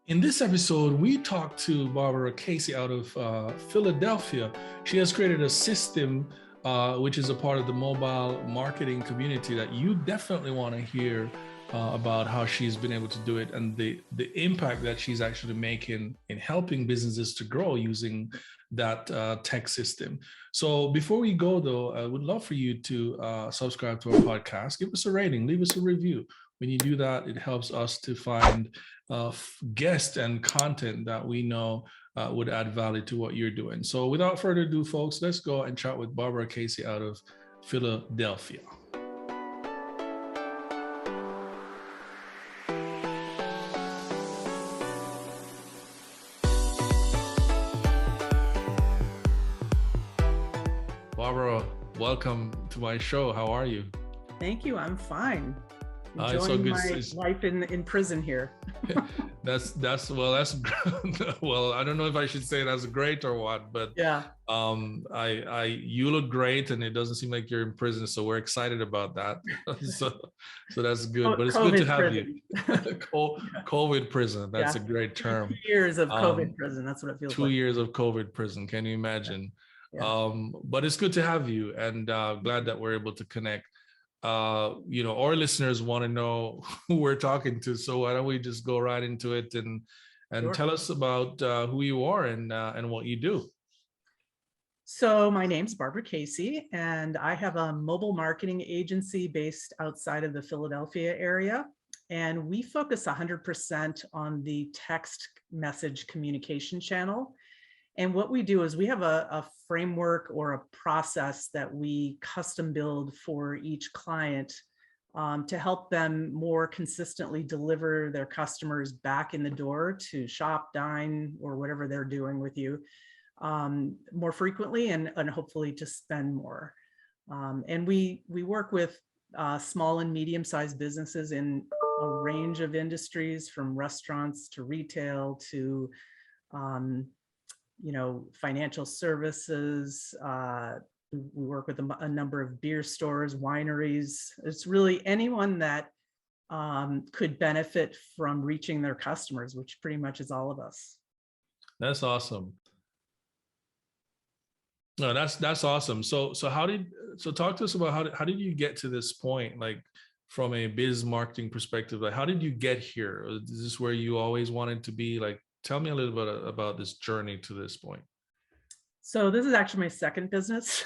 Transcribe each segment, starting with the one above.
In this episode, we talked to Barbara Casey out of Philadelphia. She has created a system which is a part of the mobile marketing community that you definitely want to hear about how she's been able to do it and the impact that she's actually making in helping businesses to grow using that tech system. So before we go, though, I would love for you to subscribe to our podcast, give us a rating, leave us a review. When you do that, it helps us to find guests and content that we know would add value to what you're doing. So without further ado, folks, let's go and chat with Barbara Casey out of Philadelphia. Barbara, welcome to my show. How are you? Thank you. I'm fine. It's so Enjoying good. my life in prison here. that's well, I don't know if I should say that's great or what, but Yeah. You look great, and it doesn't seem like you're in prison, so we're excited about that. so that's good. But it's COVID good to have prison. you. COVID prison. That's Yeah. a great term. 2 years of COVID prison. That's what it feels 2 like. years of COVID prison. Can you imagine? Yeah. But it's good to have you, and glad that we're able to connect. Our listeners want to know who we're talking to, so why don't we just go right into it and Sure. tell us about who you are and what you do. So my name's Barbara Casey, and I have a mobile marketing agency based outside of the Philadelphia area. And we focus 100% on the text message communication channel. And what we do is we have a framework or a process that we custom build for each client to help them more consistently deliver their customers back in the door to shop, dine, or whatever they're doing with you more frequently and hopefully to spend more. And we work with small and medium-sized businesses in a range of industries, from restaurants to retail to financial services. We work with a number of beer stores, wineries. It's really anyone that could benefit from reaching their customers, which pretty much is all of us. That's awesome. No, that's awesome. So talk to us about how did you get to this point, like from a biz marketing perspective? Like, how did you get here? Is this where you always wanted to be? Like, tell me a little bit about this journey to this point. So this is actually my second business.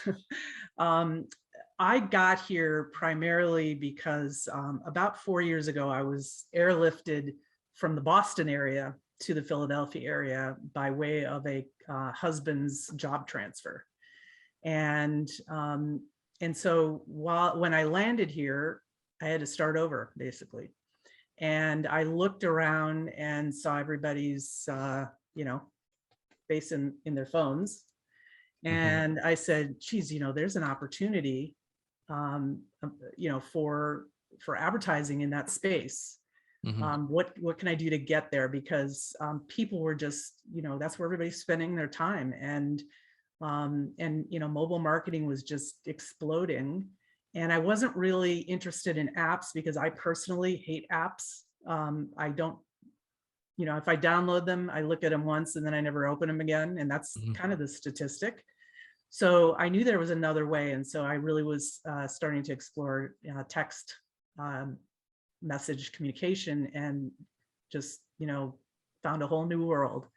I got here primarily because about 4 years ago, I was airlifted from the Boston area to the Philadelphia area by way of a husband's job transfer. And so when I landed here, I had to start over basically. And I looked around and saw everybody's, face in their phones. And I said, geez, there's an opportunity, for advertising in that space. What can I do to get there? Because people were just, that's where everybody's spending their time. And mobile marketing was just exploding. And I wasn't really interested in apps because I personally hate apps. I don't, if I download them, I look at them once and then I never open them again. And that's kind of the statistic. So I knew there was another way. And so I really was starting to explore text message communication and just, found a whole new world.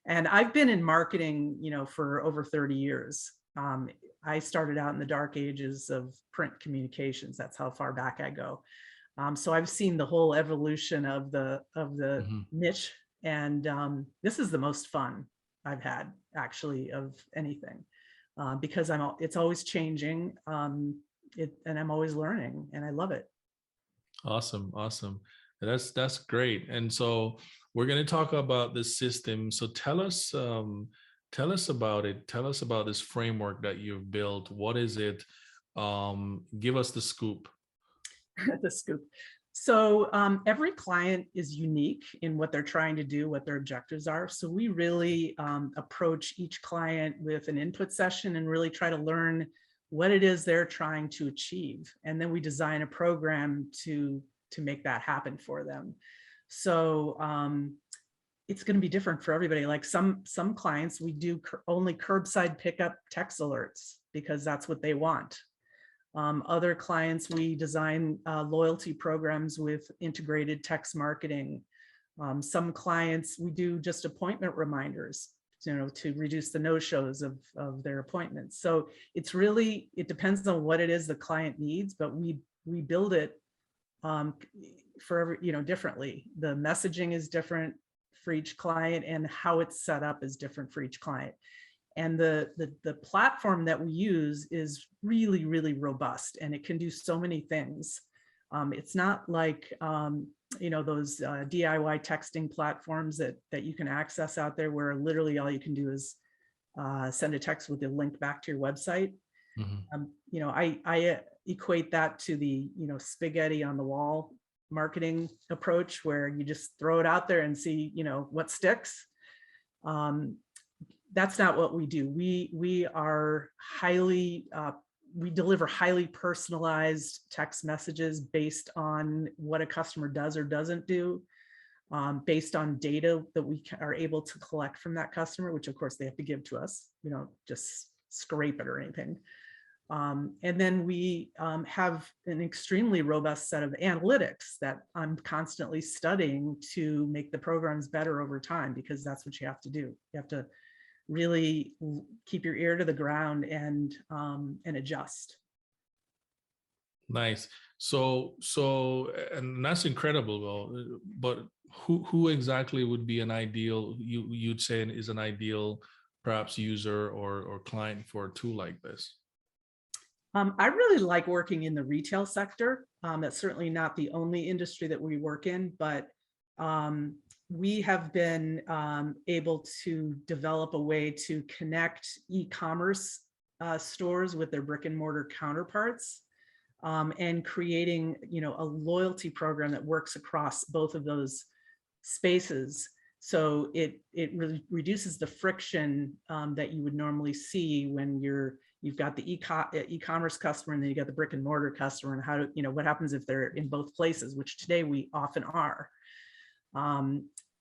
And I've been in marketing, for over 30 years. I started out in the dark ages of print communications. That's how far back I go. So I've seen the whole evolution of the niche, and this is the most fun I've had actually of anything, because it's always changing, and I'm always learning, and I love it. Awesome. That's great. And so we're going to talk about this system. So tell us about it. Tell us about this framework that you've built. What is it? Give us the scoop. The scoop. So every client is unique in what they're trying to do, what their objectives are. So we really approach each client with an input session and really try to learn what it is they're trying to achieve. And then we design a program to make that happen for them. So it's going to be different for everybody. Like some clients, we do only curbside pickup text alerts because that's what they want. Other clients, we design loyalty programs with integrated text marketing. Some clients, we do just appointment reminders, to reduce the no-shows of their appointments. So it's really, it depends on what it is the client needs, but we build it for every, differently. The messaging is different for each client, and how it's set up is different for each client. And the platform that we use is really, really robust, and it can do so many things. It's not like those DIY texting platforms that you can access out there, where literally all you can do is send a text with a link back to your website. I equate that to the spaghetti on the wall marketing approach, where you just throw it out there and see what sticks. That's not what we do. We are highly we deliver highly personalized text messages based on what a customer does or doesn't do, based on data that we are able to collect from that customer, which of course they have to give to us. We don't just scrape it or anything. And then we have an extremely robust set of analytics that I'm constantly studying to make the programs better over time, because that's what you have to do. You have to really keep your ear to the ground and adjust. Nice. So and that's incredible, though. But who exactly would be an ideal, you'd say is an ideal perhaps user or client for a tool like this? I really like working in the retail sector. That's certainly not the only industry that we work in, but we have been able to develop a way to connect e-commerce stores with their brick and mortar counterparts, and creating, a loyalty program that works across both of those spaces. So it really reduces the friction that you would normally see when you've got the e-commerce customer, and then you got the brick and mortar customer, and how to, what happens if they're in both places, which today we often are.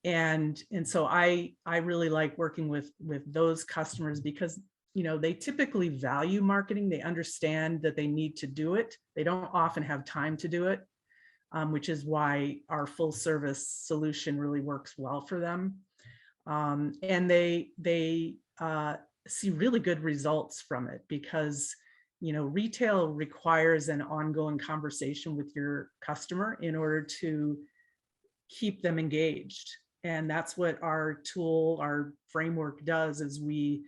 And so I really like working with those customers, because they typically value marketing. They understand that they need to do it. They don't often have time to do it, which is why our full service solution really works well for them. And they see really good results from it, because retail requires an ongoing conversation with your customer in order to keep them engaged. And that's what our tool, our framework does, is we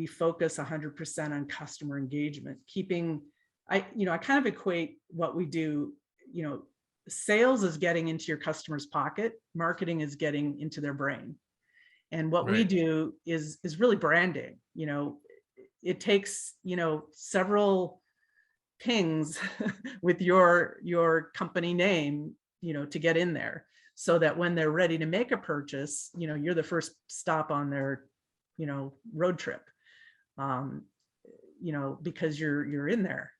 focus 100% on customer engagement. I kind of equate what we do, sales is getting into your customer's pocket, marketing is getting into their brain. And what we do is really branding. It takes, several pings with your company name, to get in there, so that when they're ready to make a purchase, you're the first stop on their, road trip, because you're in there.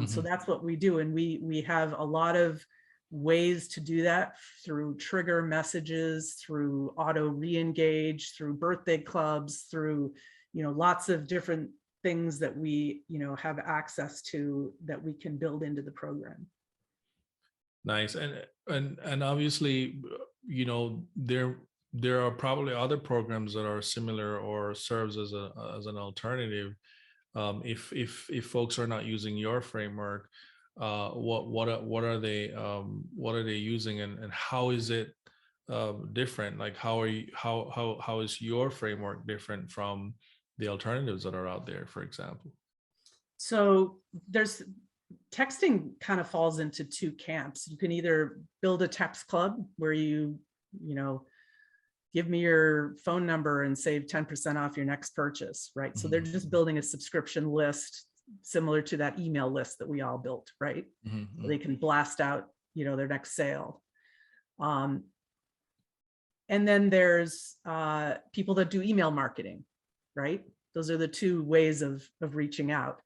So that's what we do. And we have a lot of ways to do that, through trigger messages, through auto re-engage, through birthday clubs, through, lots of different things that we, have access to, that we can build into the program. Nice. And obviously, there are probably other programs that are similar or serves as an alternative. If folks are not using your framework, what are they using, and how is it different? Like how is your framework different from the alternatives that are out there, for example? So texting kind of falls into two camps. You can either build a text club where you give me your phone number and save 10% off your next purchase, right? So they're just building a subscription list similar to that email list that we all built, right? So they can blast out, their next sale. And then there's people that do email marketing, right? Those are the two ways of reaching out.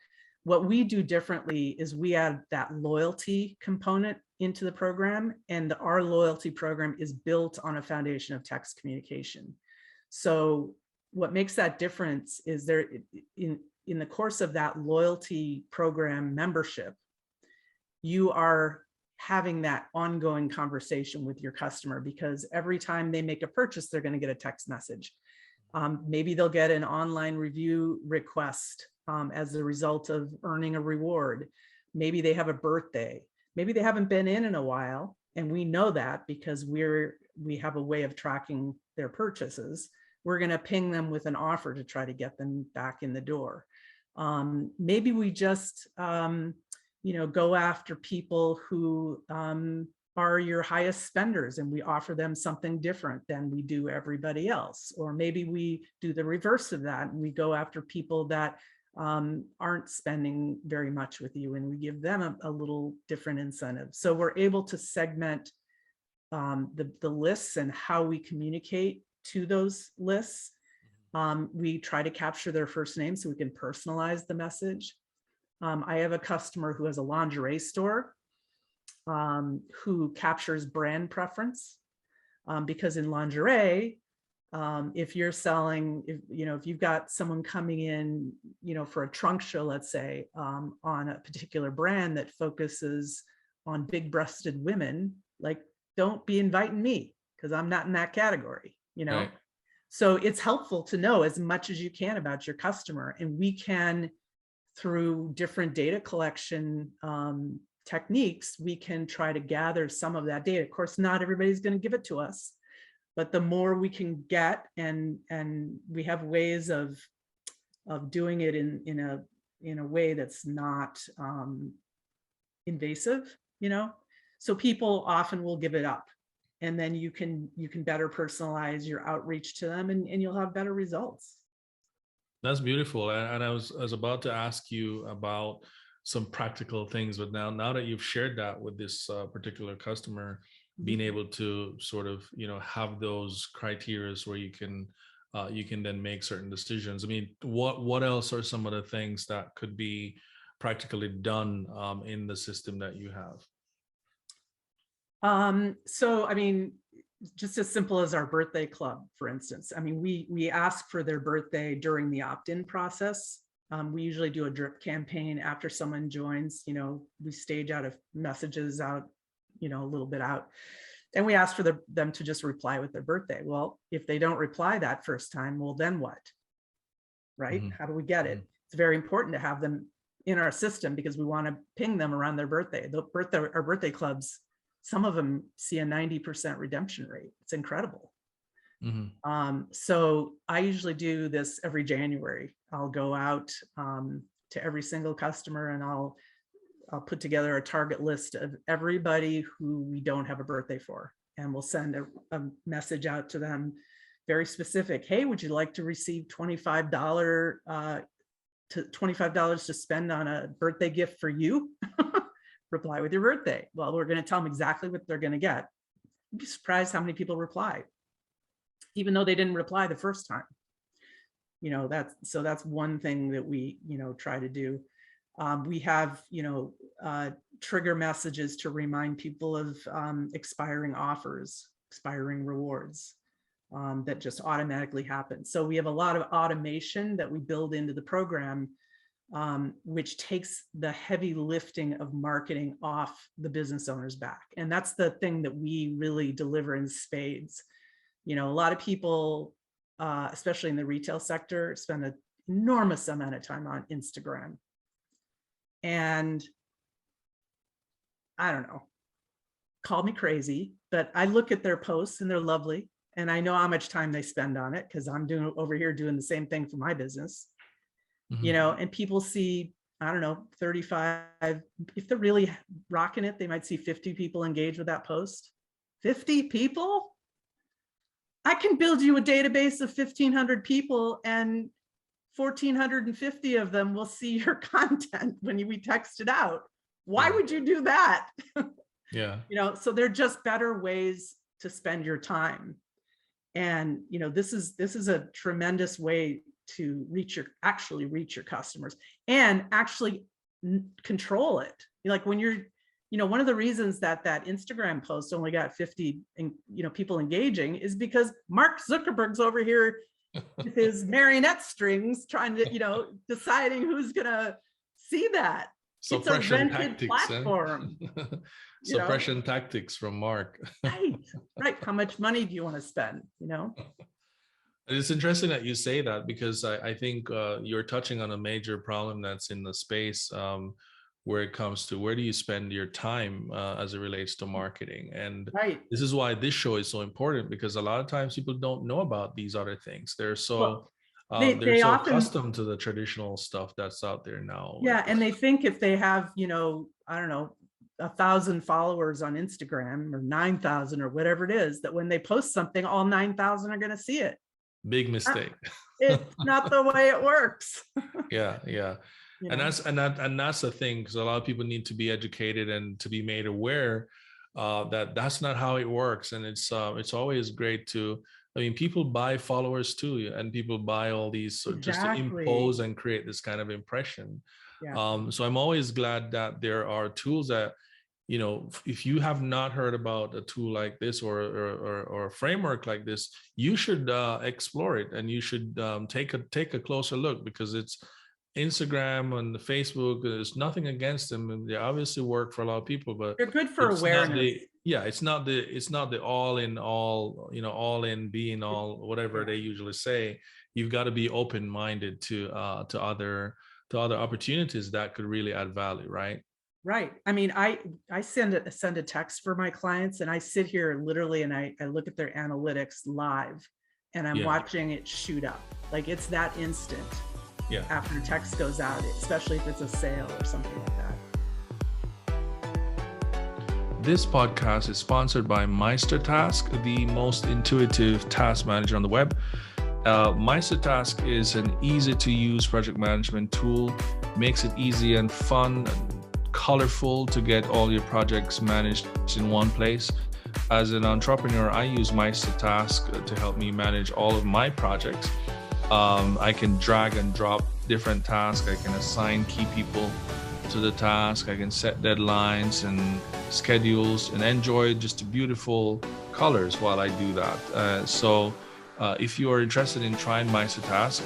What we do differently is we add that loyalty component into the program, and our loyalty program is built on a foundation of text communication. So what makes that difference is there in the course of that loyalty program membership, you are having that ongoing conversation with your customer, because every time they make a purchase, they're going to get a text message. Maybe they'll get an online review request as a result of earning a reward. Maybe they have a birthday. Maybe they haven't been in a while, and we know that because we have a way of tracking their purchases. We're going to ping them with an offer to try to get them back in the door. Maybe we just go after people who are your highest spenders, and we offer them something different than we do everybody else. Or maybe we do the reverse of that, and we go after people that aren't spending very much with you, and we give them a little different incentive. So we're able to segment the lists and how we communicate to those lists. We try to capture their first name so we can personalize the message. I have a customer who has a lingerie store who captures brand preference, because in lingerie, if you're selling, if you've got someone coming in, for a trunk show, let's say, on a particular brand that focuses on big-breasted women, like, don't be inviting me because I'm not in that category, Right. So it's helpful to know as much as you can about your customer, and we can, through different data collection techniques, we can try to gather some of that data. Of course, not everybody's going to give it to us, but the more we can get, and we have ways of doing it in a way that's not invasive, so people often will give it up, and then you can better personalize your outreach to them, and you'll have better results. That's beautiful. And I was about to ask you about some practical things, but now that you've shared that with this particular customer, being able to sort of, have those criteria where you can then make certain decisions. I mean, what else are some of the things that could be practically done in the system that you have? So, I mean, just as simple as our birthday club, for instance. I mean, we ask for their birthday during the opt-in process. We usually do a drip campaign after someone joins. We stage out messages out, a little bit out, and we ask for them to just reply with their birthday. Well, if they don't reply that first time, well, then what? Right? How do we get it? It's very important to have them in our system because we want to ping them around their birthday. Our birthday clubs, some of them see a 90% redemption rate. It's incredible. So I usually do this every January. I'll go out to every single customer, and I'll put together a target list of everybody who we don't have a birthday for, and we'll send a message out to them, very specific. Hey, would you like to receive $25 to spend on a birthday gift for you? Reply with your birthday. Well, we're going to tell them exactly what they're going to get. You'd be surprised how many people reply, even though they didn't reply the first time. That's one thing that we, try to do. We have, trigger messages to remind people of expiring offers, expiring rewards that just automatically happen. So we have a lot of automation that we build into the program, which takes the heavy lifting of marketing off the business owner's back. And that's the thing that we really deliver in spades. A lot of people, especially in the retail sector, spend an enormous amount of time on Instagram. And I don't know, call me crazy, but I look at their posts and they're lovely. And I know how much time they spend on it because I'm over here doing the same thing for my business. And people see, I don't know, 35, if they're really rocking it, they might see 50 people engage with that post. 50 people? I can build you a database of 1,500 people, and 1,450 of them will see your content when we text it out. Why would you do that? Yeah. So they're just better ways to spend your time. And, this is a tremendous way to actually reach your customers and actually control it. Like when you're one of the reasons that Instagram post only got 50, people engaging is because Mark Zuckerberg's over here with his marionette strings trying to, deciding who's going to see that. Suppression it's a rented tactics, platform. Suppression tactics from Mark. Right. How much money do you want to spend, It's interesting that you say that, because I think you're touching on a major problem that's in the space, where it comes to where do you spend your time as it relates to marketing. And this is why this show is so important, because a lot of times people don't know about these other things. They're so they're so often accustomed to the traditional stuff that's out there now. Yeah, and they think if they have, I don't know, 1,000 followers on Instagram, or 9,000 or whatever it is, that when they post something, all 9,000 are going to see it. Big mistake. It's not the way it works. Yeah. And that's the thing, because a lot of people need to be educated and to be made aware that that's not how it works. And it's always great to, people buy followers too, and people buy all these just to impose and create this kind of impression. So I'm always glad that there are tools that, if you have not heard about a tool like this or a framework like this, you should explore it, and you should take a closer look, because it's Instagram and Facebook. There's nothing against them, and they obviously work for a lot of people, but they're good for awareness. It's not the all in all, all in being all, whatever they usually say. You've got to be open-minded to other opportunities that could really add value, right? Right. I send a text for my clients, and I sit here literally and I look at their analytics live, and I'm watching it shoot up. Like, it's that instant after a text goes out, especially if it's a sale or something like that. This podcast is sponsored by MeisterTask, the most intuitive task manager on the web. MeisterTask is an easy to use project management tool, makes it easy and fun and colorful to get all your projects managed in one place. As an entrepreneur, I use MeisterTask to help me manage all of my projects. I can drag and drop different tasks. I can assign key people to the task. I can set deadlines and schedules and enjoy just beautiful colors while I do that. So if you are interested in trying MeisterTask,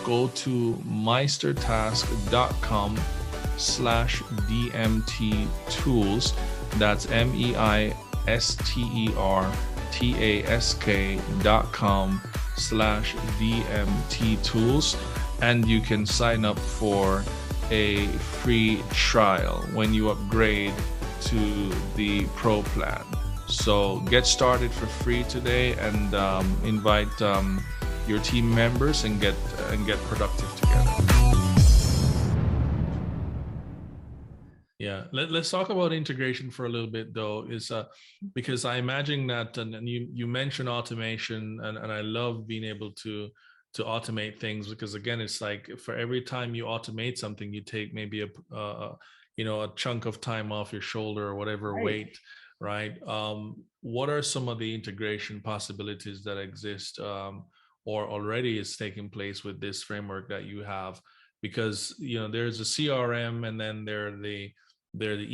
go to meistertask.com/DMT tools. That's meistertask.com/DMT tools, and you can sign up for a free trial when you upgrade to the pro plan. So get started for free today, and invite your team members and get productive together. Yeah, let's talk about integration for a little bit, though, because I imagine that, and you mentioned automation, and I love being able to automate things, because again, it's like for every time you automate something, you take maybe a chunk of time off your shoulder or whatever weight, right? What are some of the integration possibilities that exist or already is taking place with this framework that you have? Because there's a CRM, and then there are the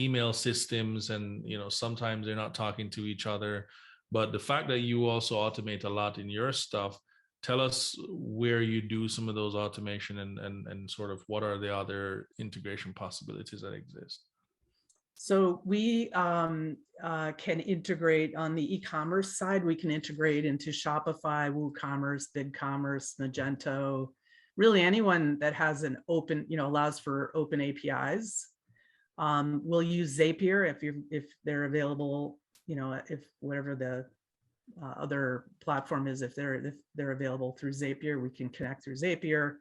email systems, and sometimes they're not talking to each other. But the fact that you also automate a lot in your stuff, tell us where you do some of those automation, and sort of what are the other integration possibilities that exist. So we can integrate on the e-commerce side. We can integrate into Shopify, WooCommerce, BigCommerce, Magento, really anyone that has an open, allows for open APIs. We'll use Zapier if they're available, if whatever the other platform is, if they're available through Zapier, we can connect through Zapier.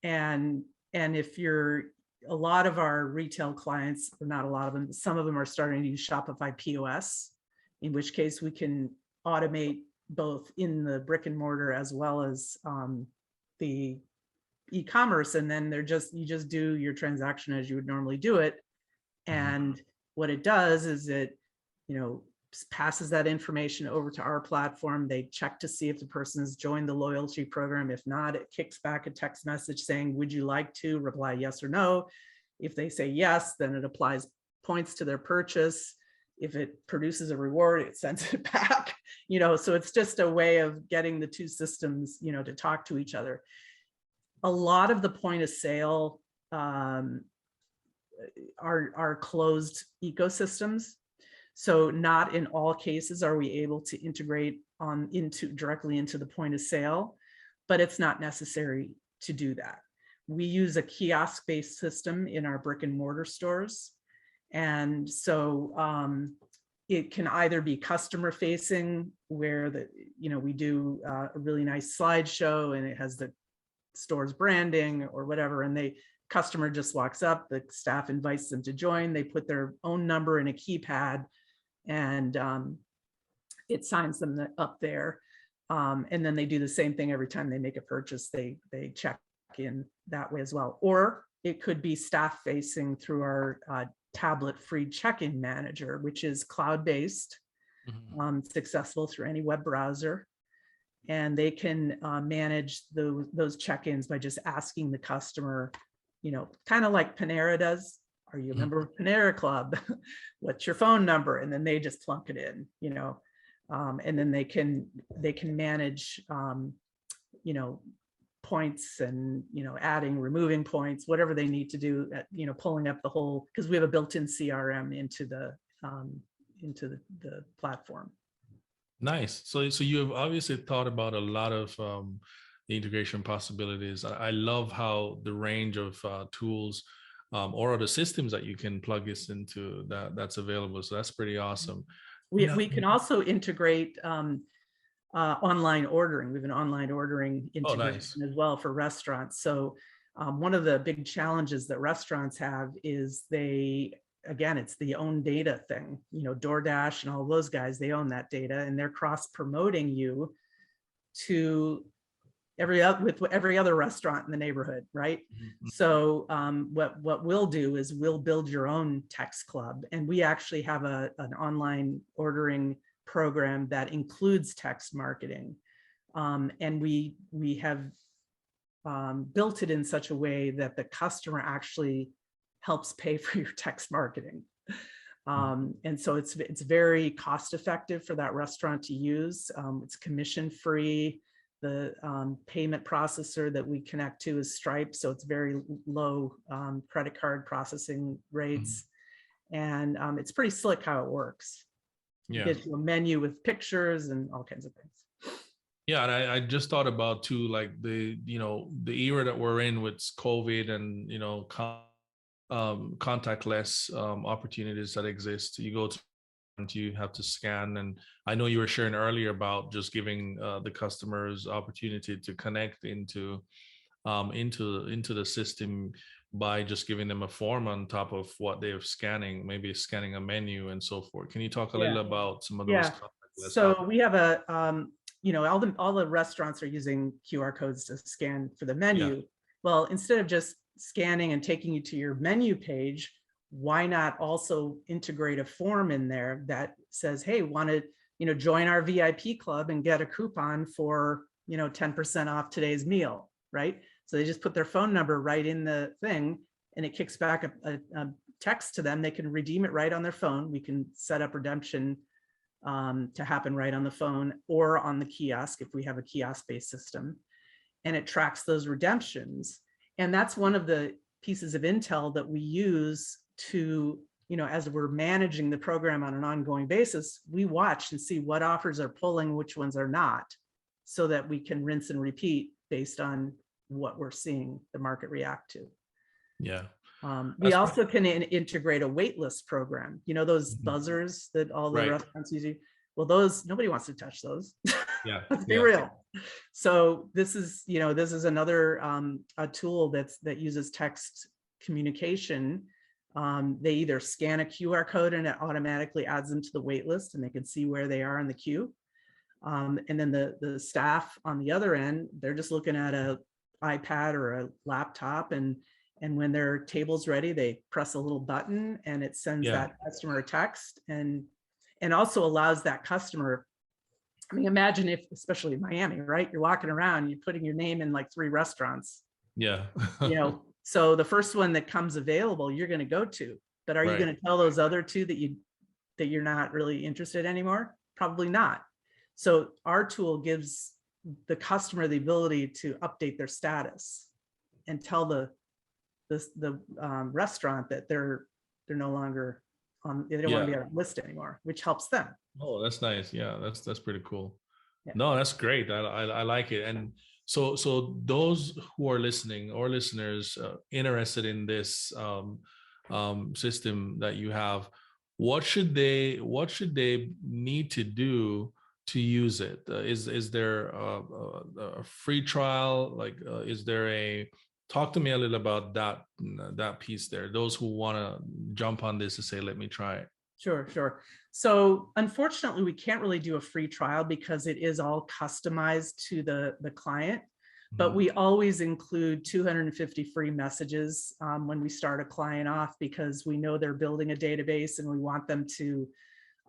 And if a lot of our retail clients, or not a lot of them, some of them are starting to use Shopify POS, in which case we can automate both in the brick and mortar as well as the e-commerce, and then you just do your transaction as you would normally do it. And what it does is it, passes that information over to our platform. They check to see if the person has joined the loyalty program. If not, it kicks back a text message saying, would you like to reply yes or no? If they say yes, then it applies points to their purchase. If it produces a reward, it sends it back, so it's just a way of getting the two systems, to talk to each other. A lot of the point of sale are closed ecosystems. So not in all cases are we able to integrate directly into the point of sale, but it's not necessary to do that. We use a kiosk-based system in our brick and mortar stores. And so it can either be customer facing, where we do a really nice slideshow and it has the store's branding or whatever, and the customer just walks up, the staff invites them to join, they put their own number in a keypad, and it signs them up there. And then they do the same thing every time they make a purchase, they check in that way as well. Or it could be staff facing through our tablet free check-in manager, which is cloud-based, accessible through any web browser. And they can manage those check-ins by just asking the customer, kind of like Panera does. Are you a member of Panera Club? What's your phone number? And then they just plunk it in, and then they can manage, points and, adding, removing points, whatever they need to do, pulling up the whole, because we have a built-in CRM into the platform. Nice. So you have obviously thought about a lot of the integration possibilities. I love how the range of tools or the systems that you can plug this into that's available. So that's pretty awesome. We can also integrate online ordering. We have an online ordering integration as well for restaurants. So one of the big challenges that restaurants have is it's the own data thing, DoorDash and all those guys, they own that data, and they're cross promoting you to every other restaurant in the neighborhood, right? So what we'll do is we'll build your own text club, and we actually have an online ordering program that includes text marketing, and we have built it in such a way that the customer actually helps pay for your text marketing. And so it's very cost effective for that restaurant to use. It's commission free. The payment processor that we connect to is Stripe, so it's very low credit card processing rates. And it's pretty slick how it works. Yeah. It gives you a menu with pictures and all kinds of things. Yeah, and I just thought about too, like the era that we're in with COVID and contactless opportunities that exist. You go to, you have to scan, and I know you were sharing earlier about just giving the customers opportunity to connect into the system by just giving them a form on top of what they're scanning, maybe scanning a menu and so forth. Can you talk a little about some of those? Yeah. So we have all the restaurants are using QR codes to scan for the menu. Yeah. Well, instead of just scanning and taking you to your menu page, why not also integrate a form in there that says, hey, want to join our VIP club and get a coupon for 10% off today's meal, right? So they just put their phone number right in the thing, and it kicks back a text to them. They can redeem it right on their phone. We can set up redemption to happen right on the phone or on the kiosk if we have a kiosk-based system, and it tracks those redemptions. And that's one of the pieces of intel that we use to, as we're managing the program on an ongoing basis, we watch and see what offers are pulling, which ones are not, so that we can rinse and repeat based on what we're seeing the market react to. Yeah. We also can integrate a waitlist program. Those buzzers that all the restaurants use. Well, those, nobody wants to touch those. Yeah. Let's be real. So this is another a tool that uses text communication. They either scan a QR code and it automatically adds them to the wait list, and they can see where they are in the queue. And then the staff on the other end, they're just looking at a iPad or a laptop, and when their table's ready, they press a little button and it sends that customer a text, and also allows that customer. I mean, imagine if, especially in Miami, right? You're walking around, you're putting your name in like 3 restaurants. Yeah. So the first one that comes available, you're going to go to. But are you Right. going to tell those other two that you're not really interested anymore? Probably not. So our tool gives the customer the ability to update their status and tell the restaurant that they're no longer on, they don't want to Yeah. be on the list anymore, which helps them. Oh, that's nice. Yeah, that's pretty cool. Yeah. No, that's great. I like it. And so those who are listening or listeners interested in this system that you have, what should they need to do to use it? Is there a free trial? Like, is there a talk to me a little about that piece there? Those who want to jump on this and say, let me try it. Sure, sure. So unfortunately, we can't really do a free trial because it is all customized to the client. But we always include 250 free messages when we start a client off, because we know they're building a database and we want them to,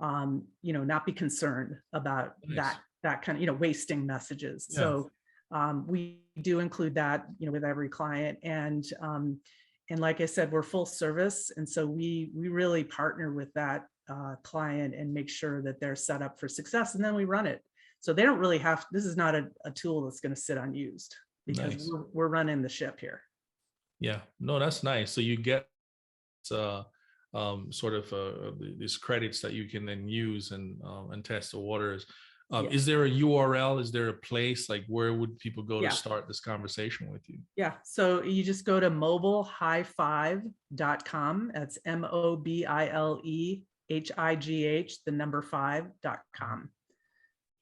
not be concerned about Nice. that kind of, wasting messages. Yeah. So we do include that, with every client. And like I said, we're full service. And so we really partner with that client and make sure that they're set up for success. And then we run it. So they don't really have, this is not a tool that's going to sit unused, because Nice. we're running the ship here. Yeah, no, that's nice. So you get sort of these credits that you can then use and test the waters. Yeah. Is there a URL? Is there a place, like where would people go Yeah. to start this conversation with you? Yeah, so you just go to mobilehigh5.com. That's MOBILEHIGH, the number 5.com.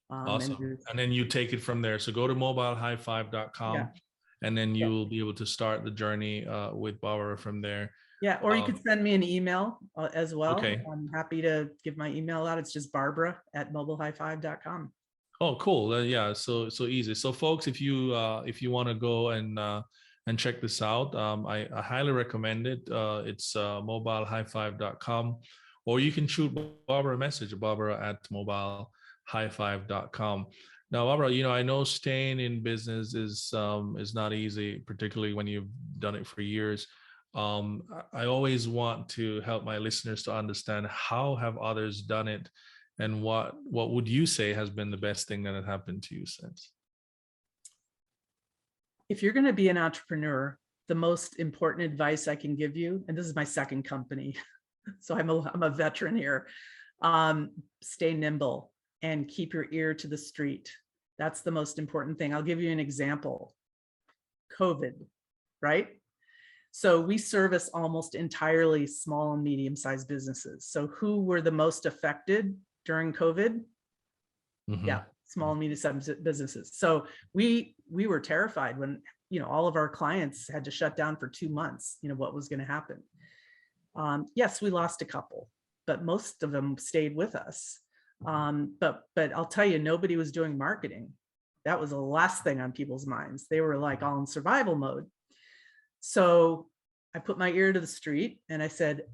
Awesome. And then you take it from there. So go to mobilehigh5.com, Yeah. and then you will be able to start the journey with Barbara from there. Yeah, or you could send me an email as well. Okay. I'm happy to give my email out. It's just barbara@mobilehigh5.com. Oh, cool. Yeah, so easy. So folks, if you want to go and check this out, I highly recommend it. It's mobilehigh5.com, or you can shoot Barbara a message, barbara@mobilehigh5.com. Now, Barbara, I know staying in business is not easy, particularly when you've done it for years. I always want to help my listeners to understand how have others done it, and what would you say has been the best thing that had happened to you since? If you're going to be an entrepreneur, the most important advice I can give you, and this is my second company, so I'm a veteran here, stay nimble and keep your ear to the street. That's the most important thing. I'll give you an example. COVID, right? So we service almost entirely small and medium-sized businesses. So who were the most affected during COVID? Mm-hmm. Yeah, small and medium-sized businesses. So we were terrified when, all of our clients had to shut down for 2 months, what was going to happen. Yes, we lost a couple, but most of them stayed with us. But I'll tell you, nobody was doing marketing. That was the last thing on people's minds. They were like all in survival mode. So I put my ear to the street and I said,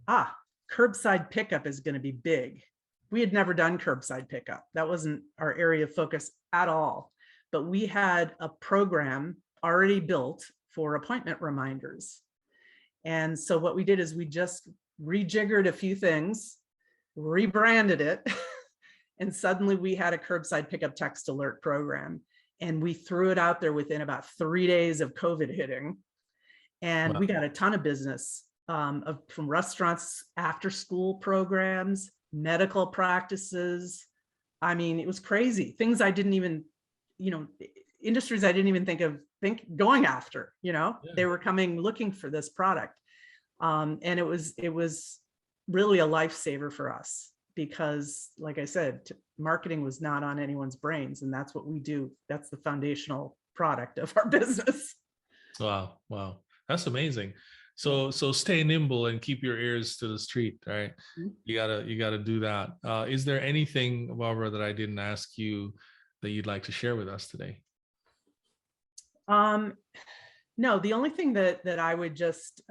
curbside pickup is going to be big. We had never done curbside pickup. That wasn't our area of focus at all. But we had a program already built for appointment reminders. And so what we did is we just rejiggered a few things, rebranded it, and suddenly we had a curbside pickup text alert program. And we threw it out there within about 3 days of COVID hitting. And we got a ton of business from restaurants, after school programs, medical practices. I mean, it was crazy. Things I didn't even, industries I didn't even think going after, Yeah. They were coming looking for this product. And it was really a lifesaver for us, because like I said, marketing was not on anyone's brains, and that's what we do. That's the foundational product of our business. Wow. That's amazing. So stay nimble and keep your ears to the street, right? Mm-hmm. You gotta do that. Is there anything, Barbara, that I didn't ask you that you'd like to share with us today? No, the only thing that I would just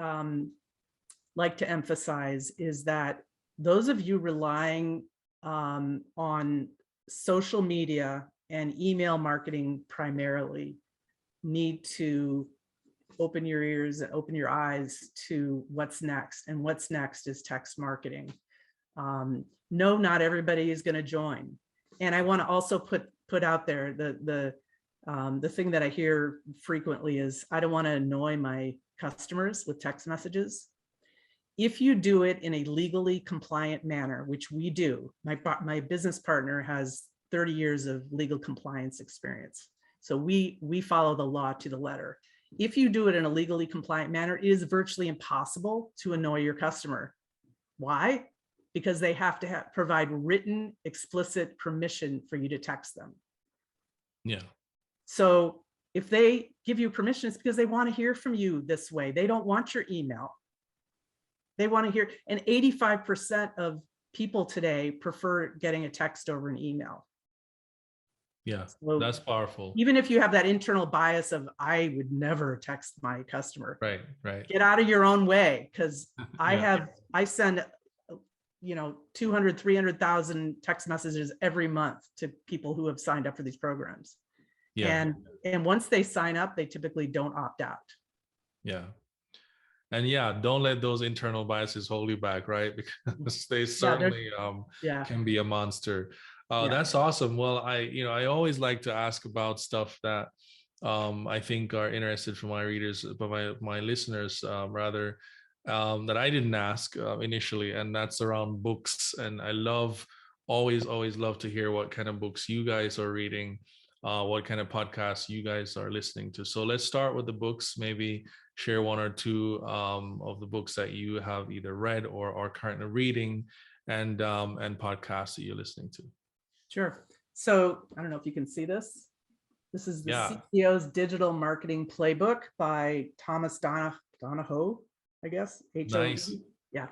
like to emphasize is that those of you relying on social media and email marketing primarily need to open your ears and open your eyes to what's next. And what's next is text marketing. No, not everybody is going to join. And I want to also put out there the thing that I hear frequently is, I don't want to annoy my customers with text messages. If you do it in a legally compliant manner, which we do, my business partner has 30 years of legal compliance experience. So we follow the law to the letter. If you do it in a legally compliant manner, it is virtually impossible to annoy your customer. Why? Because they have to provide written, explicit permission for you to text them. Yeah. So if they give you permission, it's because they want to hear from you this way. They don't want your email. They want to hear, and 85% of people today prefer getting a text over an email. Yeah, so that's powerful. Even if you have that internal bias of, I would never text my customer. Right, right. Get out of your own way, because I send 200, 300,000 text messages every month to people who have signed up for these programs. Yeah. And once they sign up, they typically don't opt out. Yeah. And yeah, don't let those internal biases hold you back, right? Because they certainly can be a monster. That's awesome. Well, I always like to ask about stuff that I think are interested for my readers, but my listeners rather, that I didn't ask initially, and that's around books. And I always love to hear what kind of books you guys are reading, what kind of podcasts you guys are listening to. So let's start with the books. Maybe share one or two of the books that you have either read or are currently reading, and podcasts that you're listening to. Sure. So I don't know if you can see this. This is the CEO's Digital Marketing Playbook by Thomas Donahoe, I guess. H-O-E. Nice. Yeah.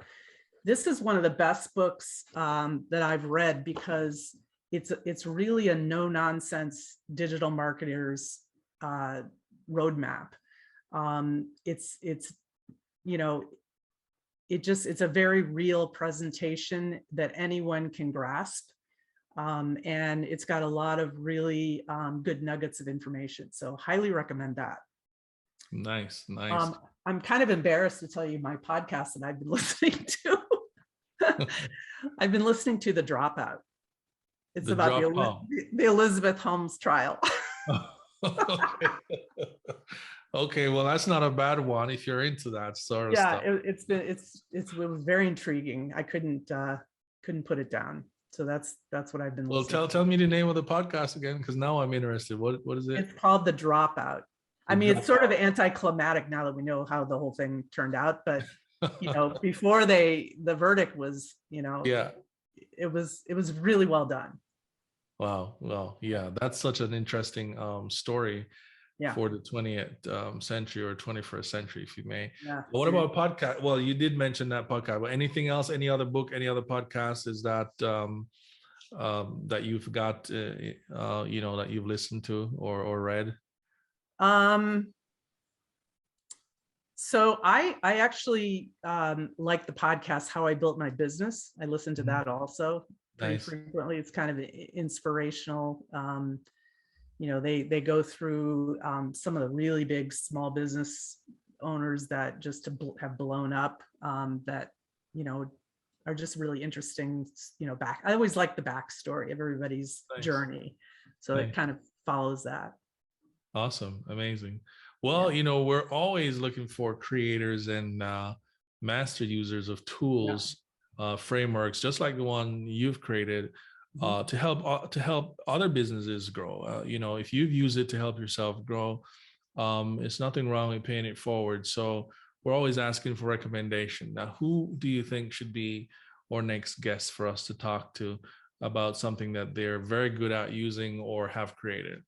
This is one of the best books that I've read, because it's really a no-nonsense digital marketer's roadmap. It's a very real presentation that anyone can grasp. And it's got a lot of really good nuggets of information. So highly recommend that. Nice. I'm kind of embarrassed to tell you my podcast that I've been listening to. I've been listening to The Dropout. It's about the Elizabeth Holmes trial. Okay, well, that's not a bad one if you're into that sort of stuff. It was very intriguing. I couldn't put it down. So that's what I've been listening. Well, tell me the name of the podcast again, because now I'm interested. What is it? It's called The Dropout. It's sort of anticlimactic now that we know how the whole thing turned out, but before the verdict was, it was really well done. Wow. Well, yeah, that's such an interesting story for the 20th century or 21st century, if you may. Yeah. What about podcast? Well, you did mention that podcast, but anything else, any other book, any other podcast is that that you've got, that you've listened to or read? So I actually like the podcast, How I Built My Business. I listen to that also pretty frequently. It's kind of inspirational. They go through some of the really big small business owners that just have blown up, that, are just really interesting, I always like the backstory of everybody's journey. So it kind of follows that. Awesome. Amazing. Well, we're always looking for creators and master users of tools, frameworks, just like the one you've created, to help other businesses grow. If you've used it to help yourself grow, it's nothing wrong with paying it forward. So we're always asking for recommendation. Now, who do you think should be our next guest for us to talk to about something that they're very good at using or have created?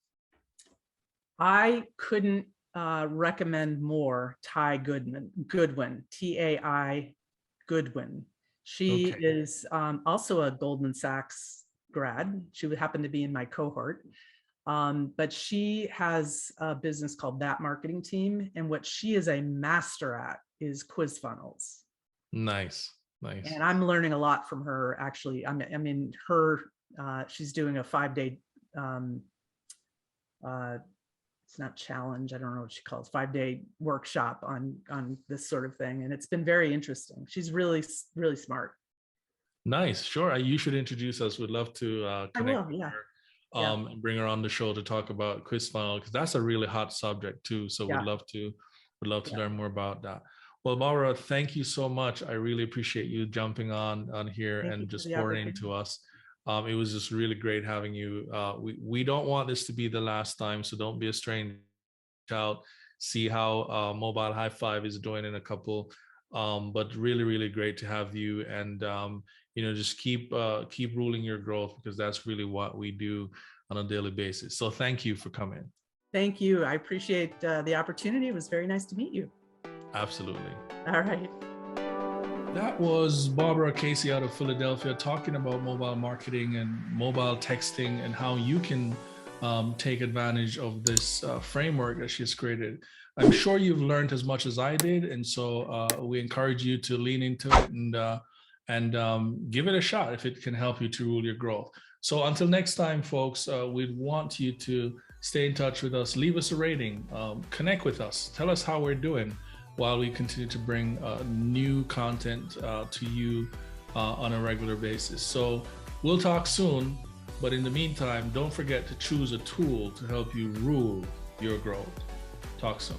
I couldn't recommend more Tai Goodwin, T-A-I Goodwin. She is also a Goldman Sachs grad. She would happen to be in my cohort. But she has a business called That Marketing Team. And what she is a master at is quiz funnels. Nice. And I'm learning a lot from her, actually. She's doing a 5-day it's not challenge, I don't know what she calls, 5-day workshop on this sort of thing. And it's been very interesting. She's really, really smart. Nice. Sure. You should introduce us. We'd love to connect with her and bring her on the show to talk about quiz funnel, because that's a really hot subject too. So we'd love to learn more about that. Well, Barbara, thank you so much. I really appreciate you jumping on here and just pouring into us. It was just really great having you. We don't want this to be the last time, so don't be a stranger. Out, see how Mobile High Five is doing in a couple. But really, really great to have you, and just keep ruling your growth, because that's really what we do on a daily basis. So thank you for coming. Thank you. I appreciate the opportunity. It was very nice to meet you. Absolutely. All right. That was Barbara Casey out of Philadelphia talking about mobile marketing and mobile texting and how you can take advantage of this framework that she's created. I'm sure you've learned as much as I did, and so we encourage you to lean into it and give it a shot if it can help you to rule your growth. So until next time, folks, we'd want you to stay in touch with us, leave us a rating, connect with us, tell us how we're doing while we continue to bring new content to you on a regular basis. So we'll talk soon, but in the meantime, don't forget to choose a tool to help you rule your growth. Talk soon.